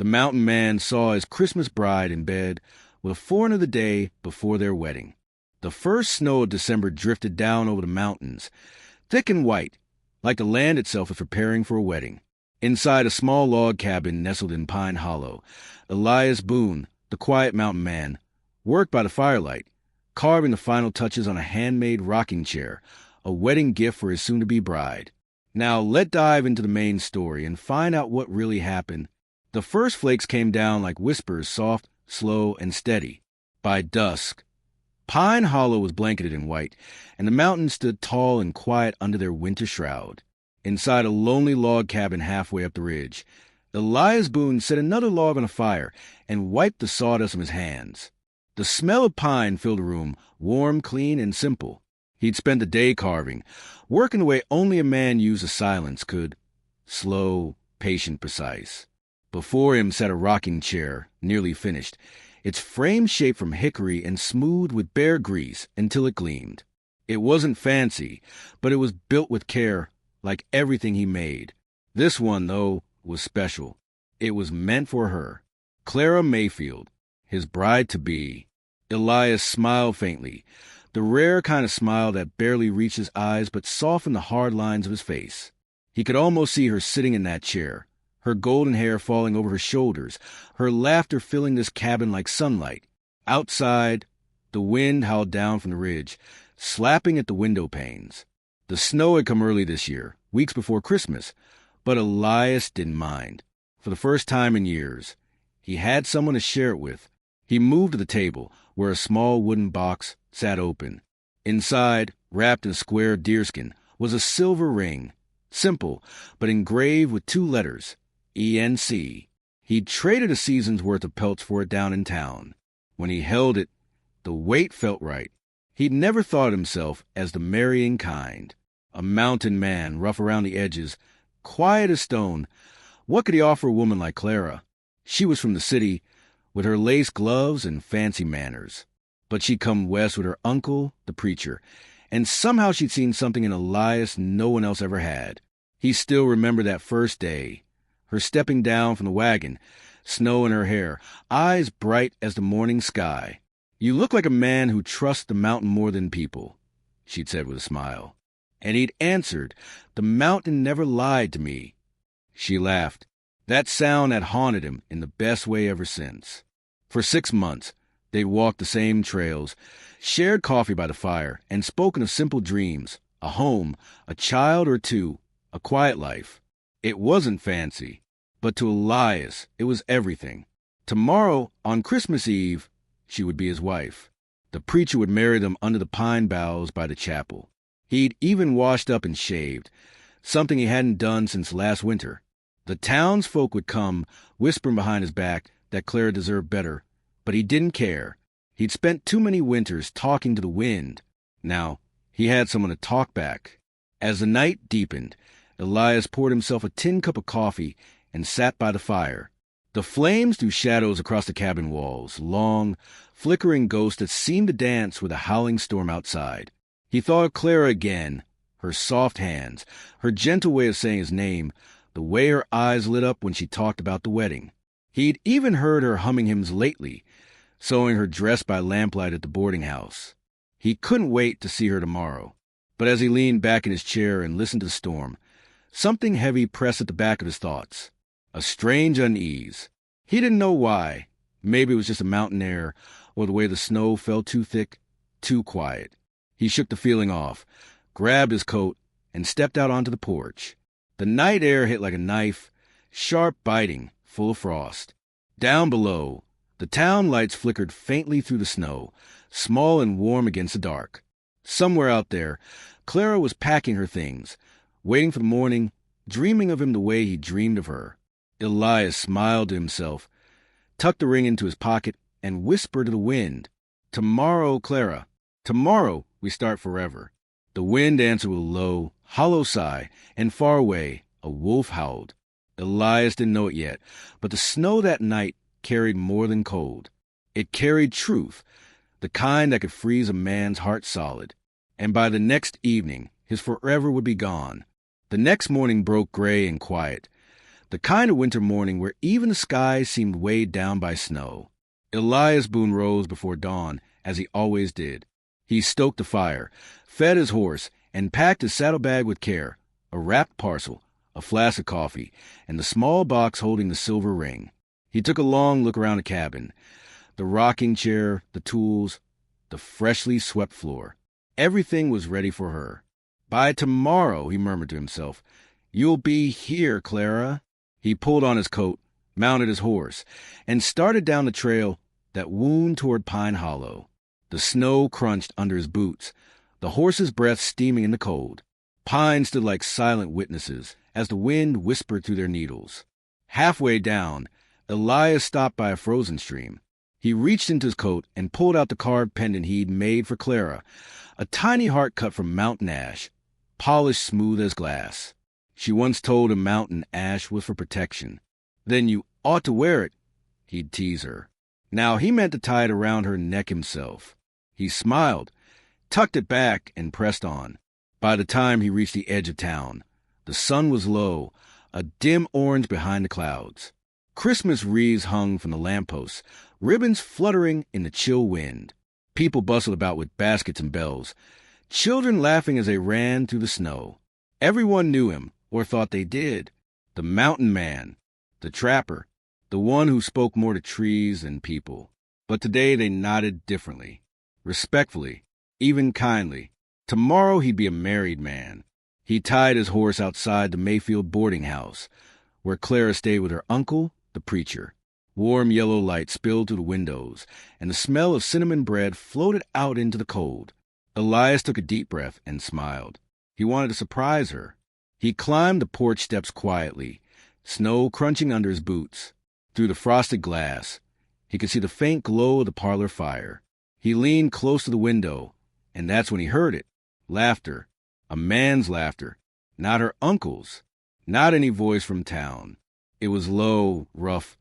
The mountain man saw his Christmas bride in bed with a foreigner the day before their wedding. The first snow of December drifted down over the mountains, thick and white, like the land itself was preparing for a wedding. Inside a small log cabin nestled in Pine Hollow, Elias Boone, the quiet mountain man, worked by the firelight, carving the final touches on a handmade rocking chair, a wedding gift for his soon-to-be bride. Now let's dive into the main story and find out what really happened. The first flakes came down like whispers, soft, slow, and steady. By dusk, Pine Hollow was blanketed in white, and the mountains stood tall and quiet under their winter shroud. Inside a lonely log cabin halfway up the ridge, Elias Boone set another log on a fire and wiped the sawdust from his hands. The smell of pine filled the room, warm, clean, and simple. He'd spent the day carving, working the way only a man used of silence could. Slow, patient, precise. Before him sat a rocking chair, nearly finished, its frame shaped from hickory and smoothed with bare grease until it gleamed. It wasn't fancy, but it was built with care, like everything he made. This one, though, was special. It was meant for her, Clara Mayfield, his bride-to-be. Elias smiled faintly, the rare kind of smile that barely reached his eyes but softened the hard lines of his face. He could almost see her sitting in that chair, her golden hair falling over her shoulders, her laughter filling this cabin like sunlight. Outside, the wind howled down from the ridge, slapping at the window panes. The snow had come early this year, weeks before Christmas, but Elias didn't mind. For the first time in years, he had someone to share it with. He moved to the table, where a small wooden box sat open. Inside, wrapped in square deerskin, was a silver ring, simple, but engraved with 2 letters, ENC. He'd traded a season's worth of pelts for it down in town. When he held it, the weight felt right. He'd never thought of himself as the marrying kind. A mountain man, rough around the edges, quiet as stone. What could he offer a woman like Clara? She was from the city, with her lace gloves and fancy manners. But she'd come west with her uncle, the preacher, and somehow she'd seen something in Elias no one else ever had. He still remembered that first day, her stepping down from the wagon, snow in her hair, eyes bright as the morning sky. "You look like a man who trusts the mountain more than people," she'd said with a smile. And he'd answered, "The mountain never lied to me." She laughed. That sound had haunted him in the best way ever since. For 6 months, they'd walked the same trails, shared coffee by the fire, and spoken of simple dreams, a home, a child or 2, a quiet life. It wasn't fancy, but to Elias, it was everything. Tomorrow, on Christmas Eve, she would be his wife. The preacher would marry them under the pine boughs by the chapel. He'd even washed up and shaved, something he hadn't done since last winter. The townsfolk would come, whispering behind his back that Clara deserved better, but he didn't care. He'd spent too many winters talking to the wind. Now, he had someone to talk back. As the night deepened, Elias poured himself a tin cup of coffee and sat by the fire. The flames threw shadows across the cabin walls, long, flickering ghosts that seemed to dance with a howling storm outside. He thought of Clara again, her soft hands, her gentle way of saying his name, the way her eyes lit up when she talked about the wedding. He'd even heard her humming hymns lately, sewing her dress by lamplight at the boarding house. He couldn't wait to see her tomorrow. But as he leaned back in his chair and listened to the storm, something heavy pressed at the back of his thoughts. A strange unease. He didn't know why. Maybe it was just the mountain air, or the way the snow fell too thick, too quiet. He shook the feeling off, grabbed his coat, and stepped out onto the porch. The night air hit like a knife, sharp, biting, full of frost. Down below, the town lights flickered faintly through the snow, small and warm against the dark. Somewhere out there, Clara was packing her things, waiting for the morning, dreaming of him the way he dreamed of her. Elias smiled to himself, tucked the ring into his pocket, and whispered to the wind, "Tomorrow, Clara, tomorrow we start forever." The wind answered with a low, hollow sigh, and far away, a wolf howled. Elias didn't know it yet, but the snow that night carried more than cold. It carried truth, the kind that could freeze a man's heart solid. And by the next evening, his forever would be gone. The next morning broke gray and quiet. The kind of winter morning where even the sky seemed weighed down by snow. Elias Boone rose before dawn, as he always did. He stoked the fire, fed his horse, and packed his saddlebag with care, a wrapped parcel, a flask of coffee, and the small box holding the silver ring. He took a long look around the cabin. The rocking chair, the tools, the freshly swept floor. Everything was ready for her. "By tomorrow," he murmured to himself, "you'll be here, Clara." He pulled on his coat, mounted his horse, and started down the trail that wound toward Pine Hollow. The snow crunched under his boots, the horse's breath steaming in the cold. Pines stood like silent witnesses as the wind whispered through their needles. Halfway down, Elias stopped by a frozen stream. He reached into his coat and pulled out the carved pendant he'd made for Clara, a tiny heart cut from mountain ash, polished smooth as glass. She once told him mountain ash was for protection. "Then you ought to wear it," he'd tease her. Now he meant to tie it around her neck himself. He smiled, tucked it back, and pressed on. By the time he reached the edge of town, the sun was low, a dim orange behind the clouds. Christmas wreaths hung from the lampposts, ribbons fluttering in the chill wind. People bustled about with baskets and bells, children laughing as they ran through the snow. Everyone knew him, or thought they did. The mountain man, the trapper, the one who spoke more to trees than people. But today they nodded differently, respectfully, even kindly. Tomorrow he'd be a married man. He tied his horse outside the Mayfield boarding house, where Clara stayed with her uncle, the preacher. Warm yellow light spilled through the windows, and the smell of cinnamon bread floated out into the cold. Elias took a deep breath and smiled. He wanted to surprise her. He climbed the porch steps quietly, snow crunching under his boots. Through the frosted glass, he could see the faint glow of the parlor fire. He leaned close to the window, and that's when he heard it. Laughter. A man's laughter. Not her uncle's. Not any voice from town. It was low, rough,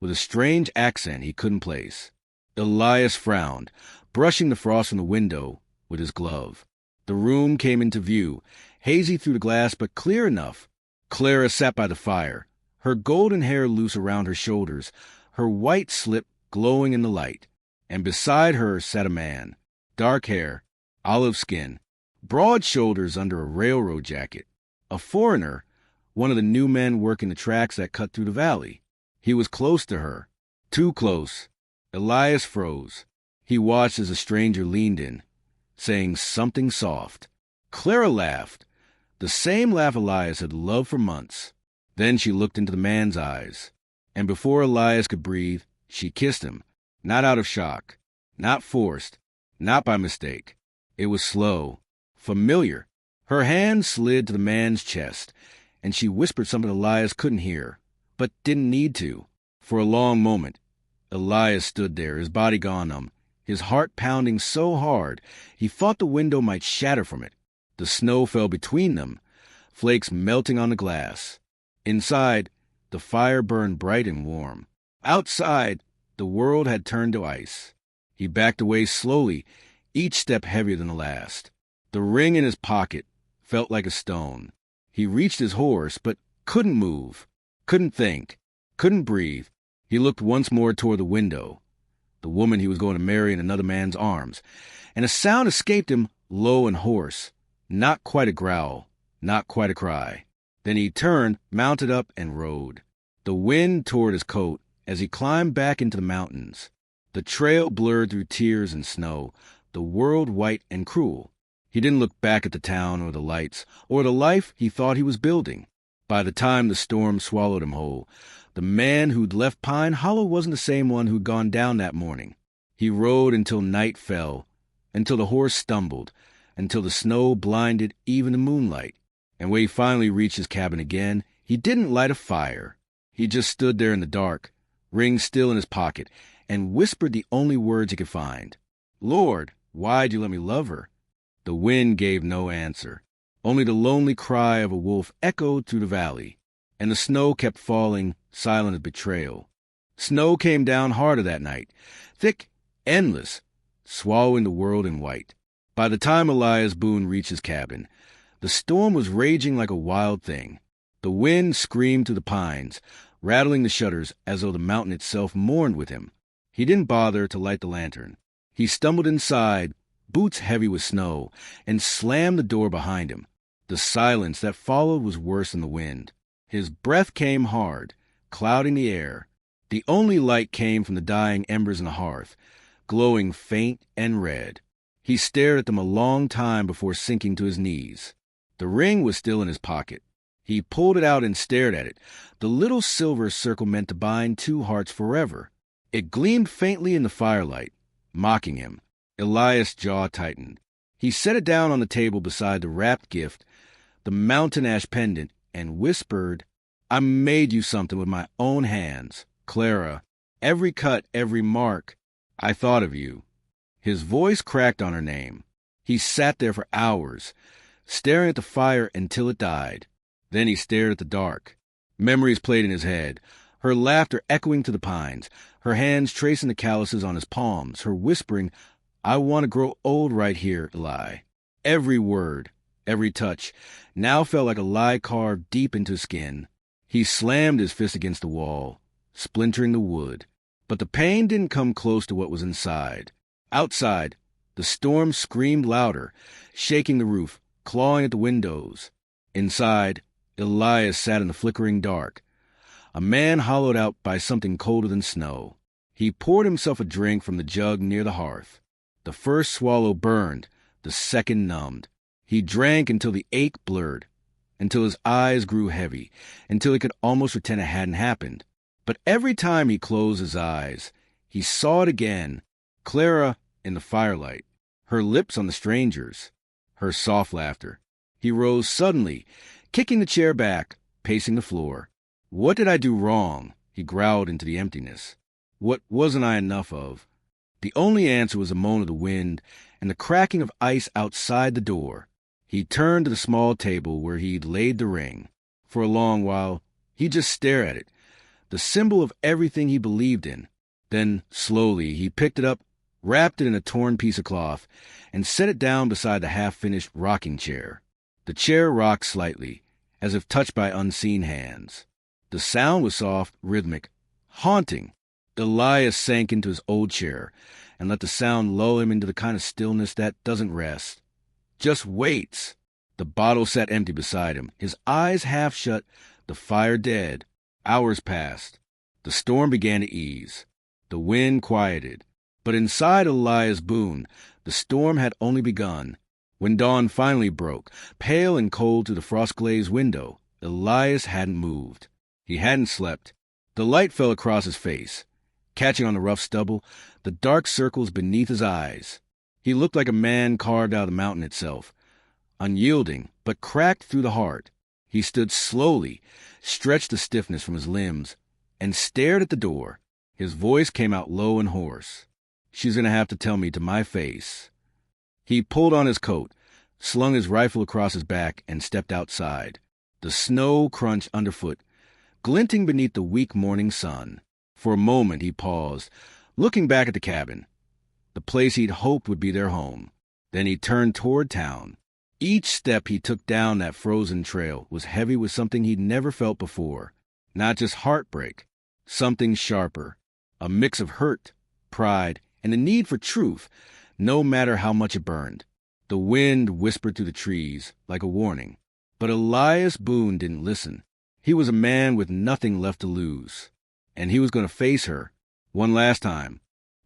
with a strange accent he couldn't place. Elias frowned, brushing the frost from the window with his glove. The room came into view, hazy through the glass but clear enough. Clara sat by the fire, her golden hair loose around her shoulders, her white slip glowing in the light. And beside her sat a man, dark hair, olive skin, broad shoulders under a railroad jacket. A foreigner, one of the new men working the tracks that cut through the valley. He was close to her, too close. Elias froze. He watched as the stranger leaned in, saying something soft. Clara laughed, the same laugh Elias had loved for months. Then she looked into the man's eyes, and before Elias could breathe, she kissed him, not out of shock, not forced, not by mistake. It was slow, familiar. Her hand slid to the man's chest, and she whispered something Elias couldn't hear, but didn't need to. For a long moment, Elias stood there, his body gone numb, his heart pounding so hard he thought the window might shatter from it. The snow fell between them, flakes melting on the glass. Inside, the fire burned bright and warm. Outside, the world had turned to ice. He backed away slowly, each step heavier than the last. The ring in his pocket felt like a stone. He reached his horse, but couldn't move, couldn't think, couldn't breathe. He looked once more toward the window, the woman he was going to marry in another man's arms, and a sound escaped him, low and hoarse, not quite a growl, not quite a cry. Then he turned, mounted up, and rode. The wind tore at his coat as he climbed back into the mountains. The trail blurred through tears and snow, the world white and cruel. He didn't look back at the town or the lights or the life he thought he was building. By the time the storm swallowed him whole, the man who'd left Pine Hollow wasn't the same one who'd gone down that morning. He rode until night fell, until the horse stumbled, until the snow blinded even the moonlight. And when he finally reached his cabin again, he didn't light a fire. He just stood there in the dark, ring still in his pocket, and whispered the only words he could find. "Lord, why'd you let me love her?" The wind gave no answer. Only the lonely cry of a wolf echoed through the valley, and the snow kept falling, silent as betrayal. Snow came down harder that night, thick, endless, swallowing the world in white. By the time Elias Boone reached his cabin, the storm was raging like a wild thing. The wind screamed through the pines, rattling the shutters as though the mountain itself mourned with him. He didn't bother to light the lantern. He stumbled inside, boots heavy with snow, and slammed the door behind him. The silence that followed was worse than the wind. His breath came hard, clouding the air. The only light came from the dying embers in the hearth, glowing faint and red. He stared at them a long time before sinking to his knees. The ring was still in his pocket. He pulled it out and stared at it, the little silver circle meant to bind two hearts forever. It gleamed faintly in the firelight, mocking him. Elias' jaw tightened. He set it down on the table beside the wrapped gift, the mountain ash pendant, and whispered, "I made you something with my own hands, Clara. Every cut, every mark. I thought of you." His voice cracked on her name. He sat there for hours, staring at the fire until it died. Then he stared at the dark. Memories played in his head, her laughter echoing to the pines, her hands tracing the calluses on his palms, her whispering, "I want to grow old right here, Eli." Every word, every touch, now felt like a lie carved deep into his skin. He slammed his fist against the wall, splintering the wood. But the pain didn't come close to what was inside. Outside, the storm screamed louder, shaking the roof, clawing at the windows. Inside, Elias sat in the flickering dark, a man hollowed out by something colder than snow. He poured himself a drink from the jug near the hearth. The first swallow burned, the second numbed. He drank until the ache blurred, until his eyes grew heavy, until he could almost pretend it hadn't happened. But every time he closed his eyes, he saw it again, Clara in the firelight, her lips on the stranger's, her soft laughter. He rose suddenly, kicking the chair back, pacing the floor. "What did I do wrong?" he growled into the emptiness. "What wasn't I enough of?" The only answer was a moan of the wind and the cracking of ice outside the door. He turned to the small table where he'd laid the ring. For a long while, he'd just stare at it, the symbol of everything he believed in. Then, slowly, he picked it up, wrapped it in a torn piece of cloth, and set it down beside the half-finished rocking chair. The chair rocked slightly, as if touched by unseen hands. The sound was soft, rhythmic, haunting. Elias sank into his old chair and let the sound lull him into the kind of stillness that doesn't rest, just waits. The bottle sat empty beside him, his eyes half shut, the fire dead. Hours passed. The storm began to ease. The wind quieted. But inside Elias Boone, the storm had only begun. When dawn finally broke, pale and cold through the frost-glazed window, Elias hadn't moved. He hadn't slept. The light fell across his face, catching on the rough stubble, the dark circles beneath his eyes. He looked like a man carved out of the mountain itself, unyielding, but cracked through the heart. He stood slowly, stretched the stiffness from his limbs, and stared at the door. His voice came out low and hoarse. "She's going to have to tell me to my face." He pulled on his coat, slung his rifle across his back, and stepped outside. The snow crunched underfoot, glinting beneath the weak morning sun. For a moment he paused, looking back at the cabin, the place he'd hoped would be their home. Then he turned toward town. Each step he took down that frozen trail was heavy with something he'd never felt before. Not just heartbreak, something sharper. A mix of hurt, pride, and the need for truth, no matter how much it burned. The wind whispered through the trees like a warning. But Elias Boone didn't listen. He was a man with nothing left to lose. And he was going to face her, one last time.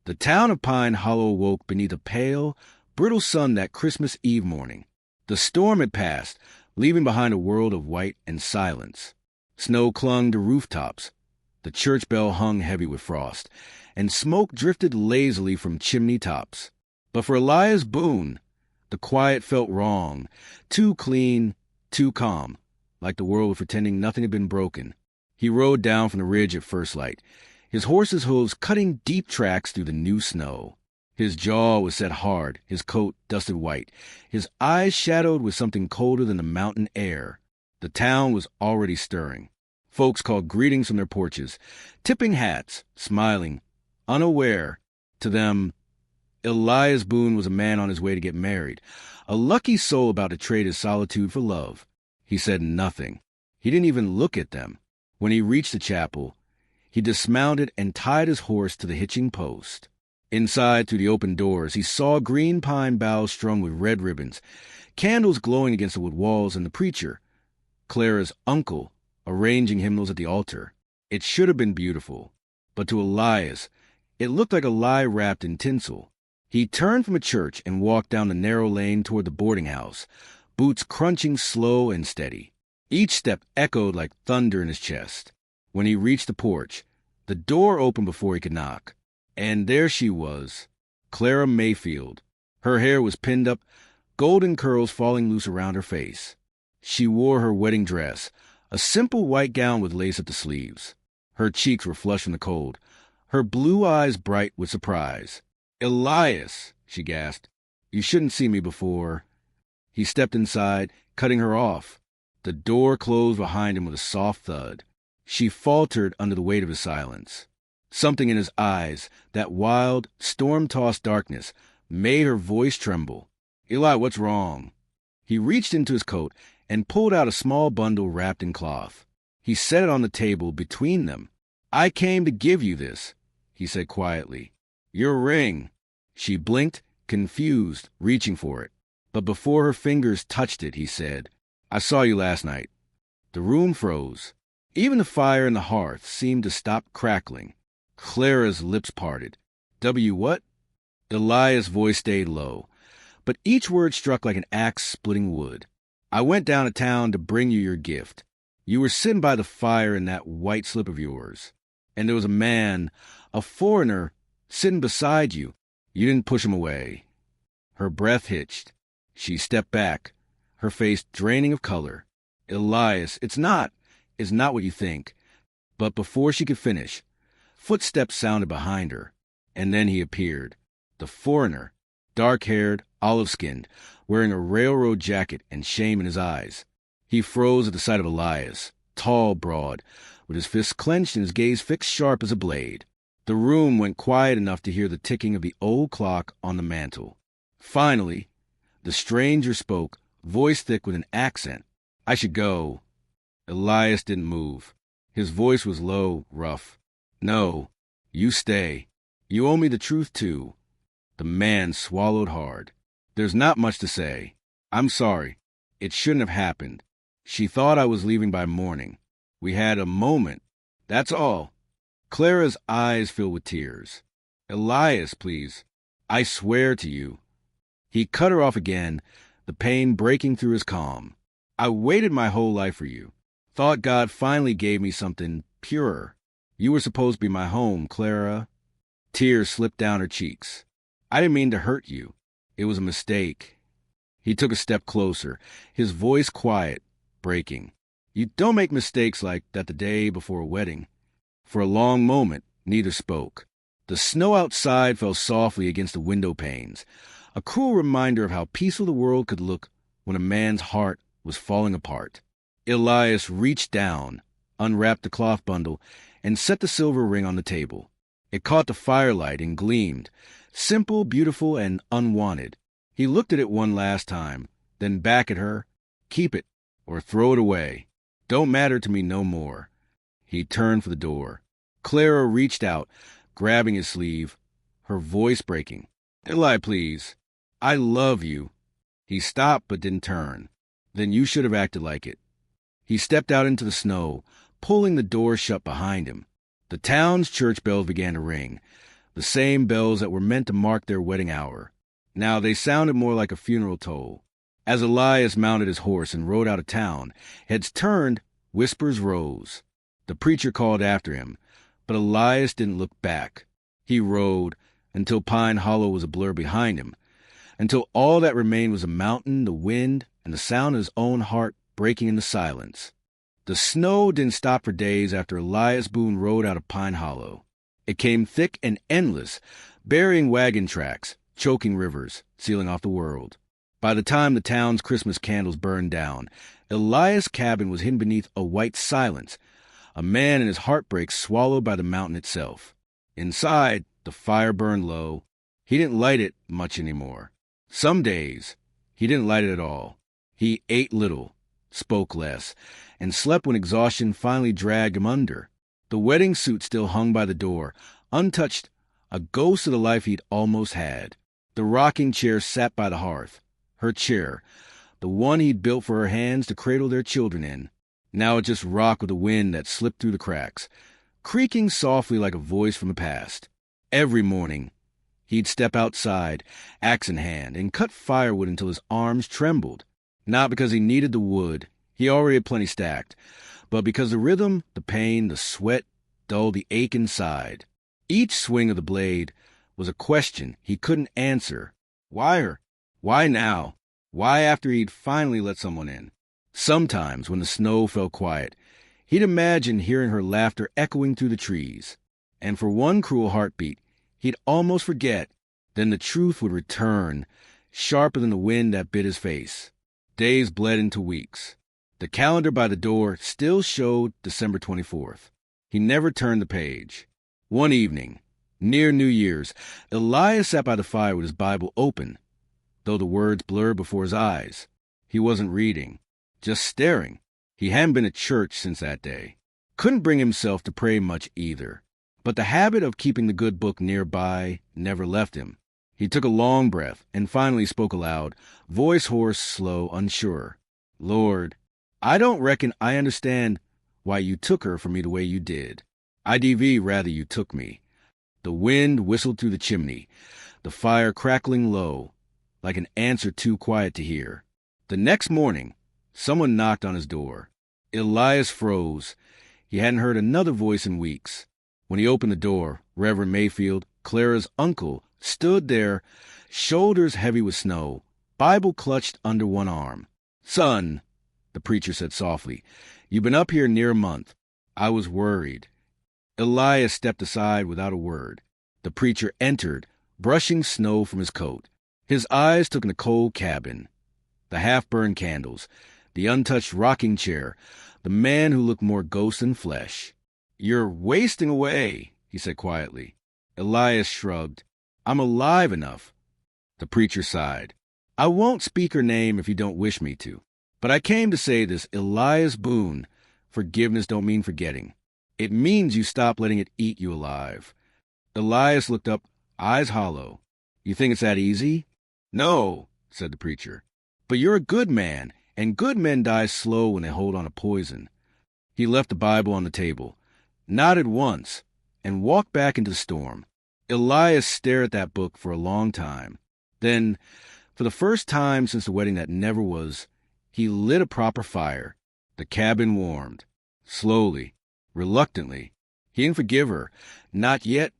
The town of Pine Hollow woke beneath a pale, brittle sun that Christmas Eve morning. The storm had passed, leaving behind a world of white and silence. Snow clung to rooftops. The church bell hung heavy with frost, and smoke drifted lazily from chimney tops. But for Elias Boone, the quiet felt wrong, too clean, too calm, like the world was pretending nothing had been broken. He rode down from the ridge at first light, his horse's hooves cutting deep tracks through the new snow. His jaw was set hard, his coat dusted white, his eyes shadowed with something colder than the mountain air. The town was already stirring. Folks called greetings from their porches, tipping hats, smiling, unaware. To them, Elias Boone was a man on his way to get married, a lucky soul about to trade his solitude for love. He said nothing. He didn't even look at them. When he reached the chapel, he dismounted and tied his horse to the hitching post. Inside, through the open doors, he saw green pine boughs strung with red ribbons, candles glowing against the wood walls, and the preacher, Clara's uncle, arranging hymnals at the altar. It should have been beautiful, but to Elias, it looked like a lie wrapped in tinsel. He turned from a church and walked down the narrow lane toward the boarding house, boots crunching slow and steady. Each step echoed like thunder in his chest. When he reached the porch, the door opened before he could knock. And there she was, Clara Mayfield. Her hair was pinned up, golden curls falling loose around her face. She wore her wedding dress, a simple white gown with lace at the sleeves. Her cheeks were flushed from the cold, her blue eyes bright with surprise. "Elias," she gasped, "you shouldn't see me before." He stepped inside, cutting her off. The door closed behind him with a soft thud. She faltered under the weight of his silence. Something in his eyes, that wild, storm-tossed darkness, made her voice tremble. "Eli, what's wrong?" He reached into his coat and pulled out a small bundle wrapped in cloth. He set it on the table between them. "I came to give you this," he said quietly. "Your ring." She blinked, confused, reaching for it. But before her fingers touched it, he said, "I saw you last night." The room froze. Even the fire in the hearth seemed to stop crackling. Clara's lips parted. What?" Elias' voice stayed low, but each word struck like an axe splitting wood. "I went down to town to bring you your gift. You were sitting by the fire in that white slip of yours, and there was a man, a foreigner, sitting beside you. You didn't push him away." Her breath hitched. She stepped back, her face draining of color. "Elias, it's not what you think." But before she could finish, footsteps sounded behind her, and then he appeared. The foreigner, dark-haired, olive-skinned, wearing a railroad jacket and shame in his eyes. He froze at the sight of Elias, tall, broad, with his fists clenched and his gaze fixed sharp as a blade. The room went quiet enough to hear the ticking of the old clock on the mantel. Finally, the stranger spoke, voice thick with an accent. "I should go." Elias didn't move. His voice was low, rough. "No, you stay. You owe me the truth, too." The man swallowed hard. "There's not much to say. I'm sorry. It shouldn't have happened. She thought I was leaving by morning. We had a moment. That's all." Clara's eyes filled with tears. "Elias, please. I swear to you." He cut her off again, the pain breaking through his calm. "I waited my whole life for you. Thought God finally gave me something purer. You were supposed to be my home, Clara." Tears slipped down her cheeks. "I didn't mean to hurt you. It was a mistake." He took a step closer, his voice quiet, breaking. "You don't make mistakes like that the day before a wedding." For a long moment, neither spoke. The snow outside fell softly against the window panes, a cruel reminder of how peaceful the world could look when a man's heart was falling apart. Elias reached down, unwrapped the cloth bundle, and set the silver ring on the table. It caught the firelight and gleamed, simple, beautiful, and unwanted. He looked at it one last time, then back at her. "Keep it, or throw it away. Don't matter to me no more." He turned for the door. Clara reached out, grabbing his sleeve, her voice breaking. "Eli, please. I love you." He stopped but didn't turn. "Then you should have acted like it." He stepped out into the snow, pulling the door shut behind him. The town's church bells began to ring, the same bells that were meant to mark their wedding hour. Now they sounded more like a funeral toll. As Elias mounted his horse and rode out of town, heads turned, whispers rose. The preacher called after him, but Elias didn't look back. He rode until Pine Hollow was a blur behind him, until all that remained was a mountain, the wind, and the sound of his own heart breaking in the silence. The snow didn't stop for days after Elias Boone rode out of Pine Hollow. It came thick and endless, burying wagon tracks, choking rivers, sealing off the world. By the time the town's Christmas candles burned down, Elias' cabin was hidden beneath a white silence, a man and his heartbreak swallowed by the mountain itself. Inside, the fire burned low. He didn't light it much anymore. Some days, he didn't light it at all. He ate little, spoke less, and slept when exhaustion finally dragged him under. The wedding suit still hung by the door, untouched, a ghost of the life he'd almost had. The rocking chair sat by the hearth, her chair, the one he'd built for her hands to cradle their children in. Now it just rocked with the wind that slipped through the cracks, creaking softly like a voice from the past. Every morning, he'd step outside, axe in hand, and cut firewood until his arms trembled. Not because he needed the wood, he already had plenty stacked, but because the rhythm, the pain, the sweat dulled the ache inside. Each swing of the blade was a question he couldn't answer. Why her? Why now? Why after he'd finally let someone in? Sometimes, when the snow fell quiet, he'd imagine hearing her laughter echoing through the trees. And for one cruel heartbeat, he'd almost forget. Then the truth would return, sharper than the wind that bit his face. Days bled into weeks. The calendar by the door still showed December 24th. He never turned the page. One evening, near New Year's, Elias sat by the fire with his Bible open, though the words blurred before his eyes. He wasn't reading, just staring. He hadn't been at church since that day. Couldn't bring himself to pray much either. But the habit of keeping the good book nearby never left him. He took a long breath and finally spoke aloud, voice hoarse, slow, unsure. Lord, I don't reckon I understand why you took her from me the way you did. IDV rather you took me. The wind whistled through the chimney, the fire crackling low, like an answer too quiet to hear. The next morning, someone knocked on his door. Elias froze. He hadn't heard another voice in weeks. When he opened the door, Reverend Mayfield, Clara's uncle, stood there, shoulders heavy with snow, Bible clutched under one arm. Son, the preacher said softly, you've been up here near a month. I was worried. Elias stepped aside without a word. The preacher entered, brushing snow from his coat. His eyes took in the cold cabin, the half-burned candles, the untouched rocking chair, the man who looked more ghost than flesh. You're wasting away, he said quietly. Elias shrugged. I'm alive enough. The preacher sighed. I won't speak her name if you don't wish me to. But I came to say this, Elias Boone. Forgiveness don't mean forgetting. It means you stop letting it eat you alive. Elias looked up, eyes hollow. You think it's that easy? No, said the preacher. But you're a good man, and good men die slow when they hold on to poison. He left the Bible on the table, nodded once, and walked back into the storm. Elias stared at that book for a long time. Then, for the first time since the wedding that never was, he lit a proper fire. The cabin warmed. Slowly, reluctantly. He didn't forgive her. Not yet,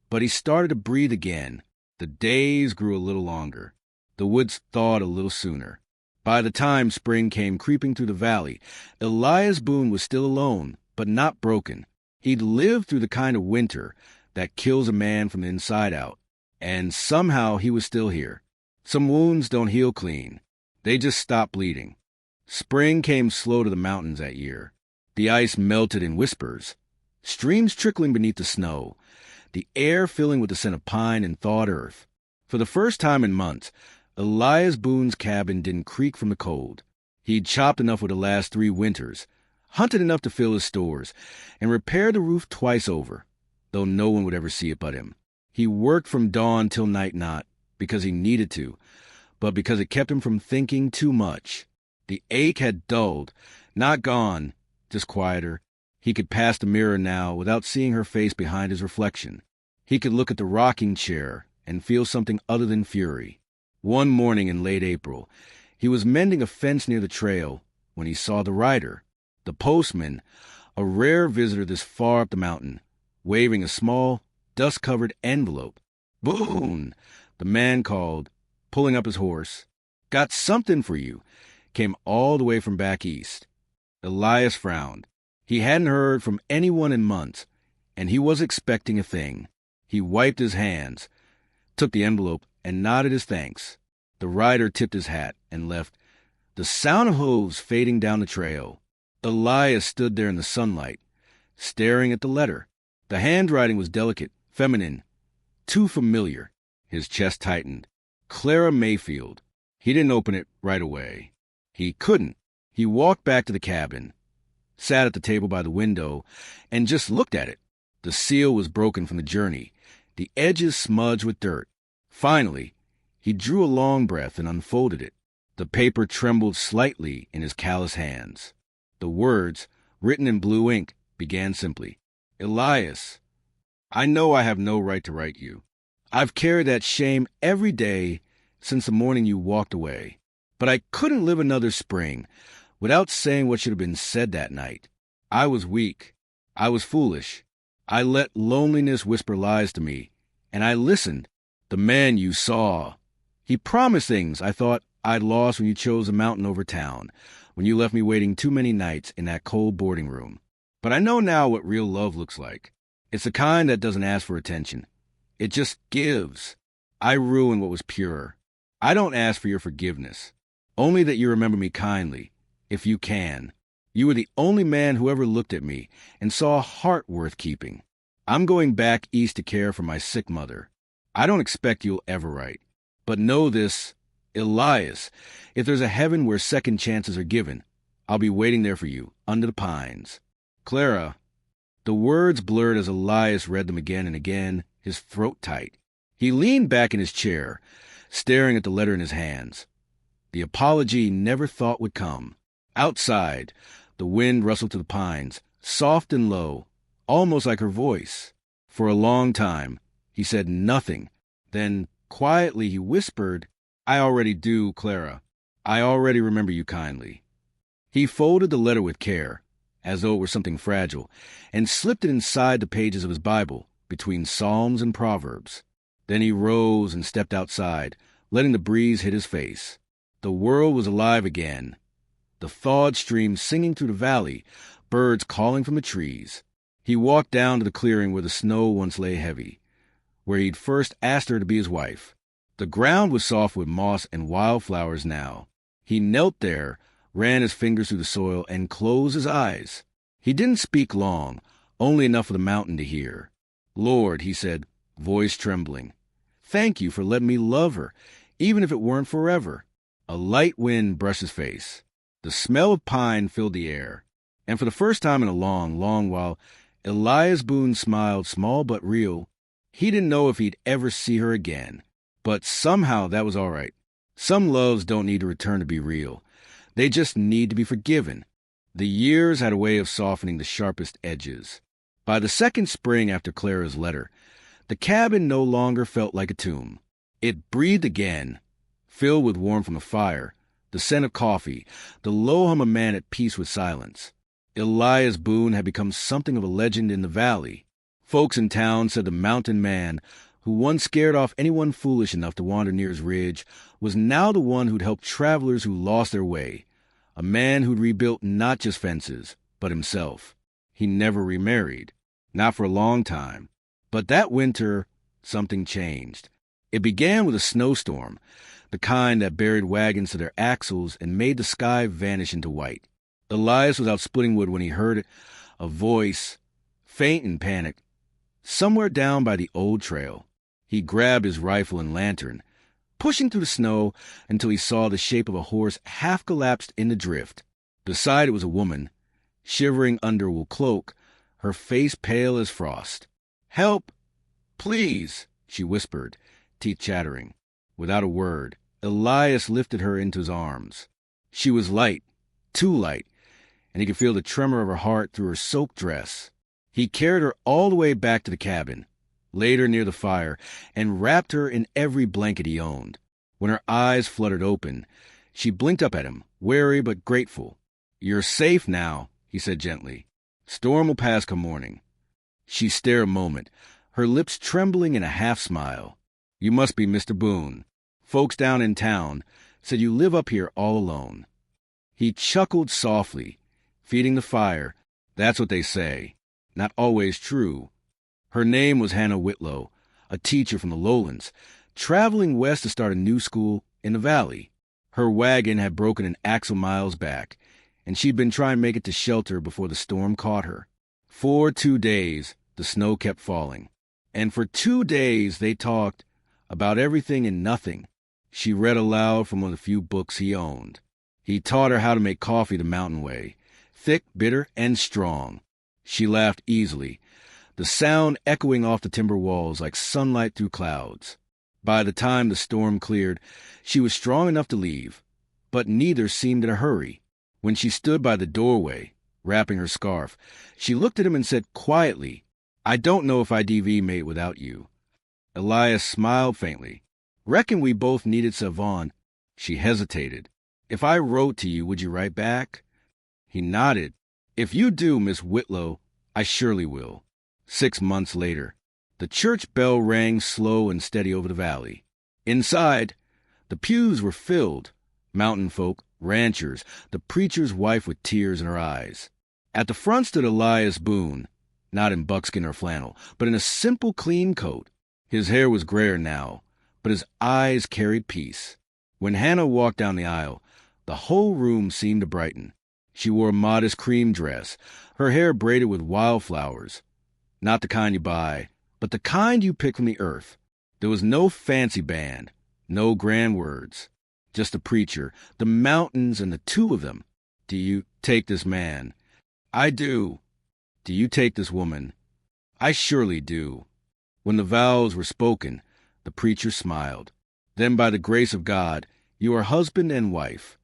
but he started to breathe again. The days grew a little longer. The woods thawed a little sooner. By the time spring came creeping through the valley, Elias Boone was still alone, but not broken. He'd lived through the kind of winter that kills a man from the inside out, and somehow he was still here. Some wounds don't heal clean. They just stop bleeding. Spring came slow to the mountains that year. The ice melted in whispers, streams trickling beneath the snow, the air filling with the scent of pine and thawed earth. For the first time in months, Elias Boone's cabin didn't creak from the cold. He'd chopped enough with the last 3 winters, hunted enough to fill his stores, and repaired the roof twice over, though no one would ever see it but him. He worked from dawn till night, not because he needed to, but because it kept him from thinking too much. The ache had dulled, not gone, just quieter. He could pass the mirror now without seeing her face behind his reflection. He could look at the rocking chair and feel something other than fury. One morning in late April, he was mending a fence near the trail when he saw the rider, the postman, a rare visitor this far up the mountain, waving a small, dust-covered envelope. Boone, the man called, pulling up his horse. Got something for you. Came all the way from back east. Elias frowned. He hadn't heard from anyone in months, and he was expecting a thing. He wiped his hands, took the envelope, and nodded his thanks. The rider tipped his hat and left, the sound of hooves fading down the trail. Elias stood there in the sunlight, staring at the letter. The handwriting was delicate, feminine, too familiar. His chest tightened. Clara Mayfield. He didn't open it right away. He couldn't. He walked back to the cabin, sat at the table by the window, and just looked at it. The seal was broken from the journey, the edges smudged with dirt. Finally, he drew a long breath and unfolded it. The paper trembled slightly in his callous hands. The words, written in blue ink, began simply. Elias, I know I have no right to write you. I've carried that shame every day since the morning you walked away. But I couldn't live another spring without saying what should have been said that night. I was weak. I was foolish. I let loneliness whisper lies to me, and I listened. The man you saw, he promised things I thought I'd lost when you chose a mountain over town, when you left me waiting too many nights in that cold boarding room. But I know now what real love looks like. It's the kind that doesn't ask for attention. It just gives. I ruined what was pure. I don't ask for your forgiveness, only that you remember me kindly, if you can. You were the only man who ever looked at me and saw a heart worth keeping. I'm going back east to care for my sick mother. I don't expect you'll ever write. But know this, Elias, if there's a heaven where second chances are given, I'll be waiting there for you, under the pines. Clara. The words blurred as Elias read them again and again, his throat tight. He leaned back in his chair, staring at the letter in his hands. The apology he never thought would come. Outside, the wind rustled to the pines, soft and low, almost like her voice. For a long time, he said nothing. Then, quietly, he whispered, I already do, Clara. I already remember you kindly. He folded the letter with care, as though it were something fragile, and slipped it inside the pages of his Bible, between Psalms and Proverbs. Then he rose and stepped outside, letting the breeze hit his face. The world was alive again. The thawed stream singing through the valley, birds calling from the trees. He walked down to the clearing where the snow once lay heavy, where he'd first asked her to be his wife. The ground was soft with moss and wildflowers now. He knelt there, ran his fingers through the soil, and closed his eyes. He didn't speak long, only enough for the mountain to hear. Lord, he said, voice trembling, thank you for letting me love her, even if it weren't forever. A light wind brushed his face. The smell of pine filled the air. And for the first time in a long, long while, Elias Boone smiled, small but real. He didn't know if he'd ever see her again. But somehow that was all right. Some loves don't need to return to be real. They just need to be forgiven. The years had a way of softening the sharpest edges. By the second spring after Clara's letter, the cabin no longer felt like a tomb. It breathed again, filled with warmth from the fire, the scent of coffee, the low hum of man at peace with silence. Elias Boone had become something of a legend in the valley. Folks in town said the mountain man, who once scared off anyone foolish enough to wander near his ridge, was now the one who'd helped travelers who lost their way, a man who'd rebuilt not just fences, but himself. He never remarried, not for a long time. But that winter, something changed. It began with a snowstorm, the kind that buried wagons to their axles and made the sky vanish into white. Elias was out splitting wood when he heard it, a voice, faint and panicked, somewhere down by the old trail. He grabbed his rifle and lantern, pushing through the snow until he saw the shape of a horse half collapsed in the drift. Beside it was a woman, shivering under a wool cloak, her face pale as frost. "Help! Please!" she whispered, teeth chattering. Without a word, Elias lifted her into his arms. She was light, too light, and he could feel the tremor of her heart through her soaked dress. He carried her all the way back to the cabin, laid her near the fire, and wrapped her in every blanket he owned. When her eyes fluttered open, she blinked up at him, wary but grateful. "You're safe now," he said gently. "Storm will pass come morning." She stared a moment, her lips trembling in a half-smile. "You must be Mr. Boone. Folks down in town said you live up here all alone." He chuckled softly, feeding the fire. "That's what they say. Not always true." Her name was Hannah Whitlow, a teacher from the lowlands, traveling west to start a new school in the valley. Her wagon had broken an axle miles back, and she'd been trying to make it to shelter before the storm caught her. For 2 days, the snow kept falling. And for 2 days, they talked about everything and nothing. She read aloud from one of the few books he owned. He taught her how to make coffee the mountain way, thick, bitter, and strong. She laughed easily, the sound echoing off the timber walls like sunlight through clouds. By the time the storm cleared, she was strong enough to leave, but neither seemed in a hurry. When she stood by the doorway, wrapping her scarf, she looked at him and said quietly, "I don't know if I'd mate without you." Elias smiled faintly. "Reckon we both needed Savon." She hesitated. "If I wrote to you, would you write back?" He nodded. "If you do, Miss Whitlow, I surely will." 6 months later, the church bell rang slow and steady over the valley. Inside, the pews were filled. Mountain folk, ranchers, the preacher's wife with tears in her eyes. At the front stood Elias Boone, not in buckskin or flannel, but in a simple, clean coat. His hair was grayer now, but his eyes carried peace. When Hannah walked down the aisle, the whole room seemed to brighten. She wore a modest cream dress, her hair braided with wildflowers. Not the kind you buy, but the kind you pick from the earth. There was no fancy band, no grand words. Just the preacher, the mountains, and the two of them. "Do you take this man?" "I do." "Do you take this woman?" "I surely do." When the vows were spoken, the preacher smiled. "Then by the grace of God, you are husband and wife."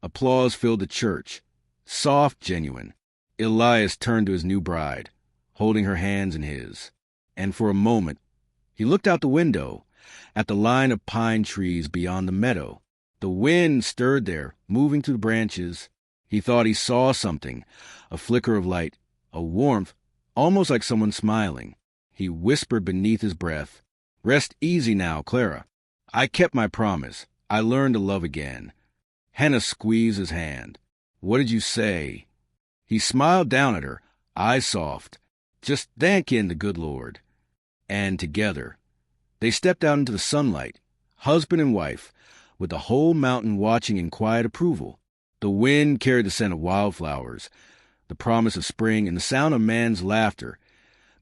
Applause filled the church. Soft, genuine. Elias turned to his new bride, holding her hands in his. And for a moment, he looked out the window at the line of pine trees beyond the meadow. The wind stirred there, moving through the branches. He thought he saw something, a flicker of light, a warmth, almost like someone smiling. He whispered beneath his breath, "Rest easy now, Clara. I kept my promise. I learned to love again." Hannah squeezed his hand. "What did you say?" He smiled down at her, eyes soft. "Just thanking the good Lord." And together, they stepped out into the sunlight, husband and wife, with the whole mountain watching in quiet approval. The wind carried the scent of wildflowers, the promise of spring, and the sound of man's laughter,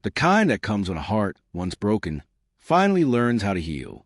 the kind that comes when a heart, once broken, finally learns how to heal.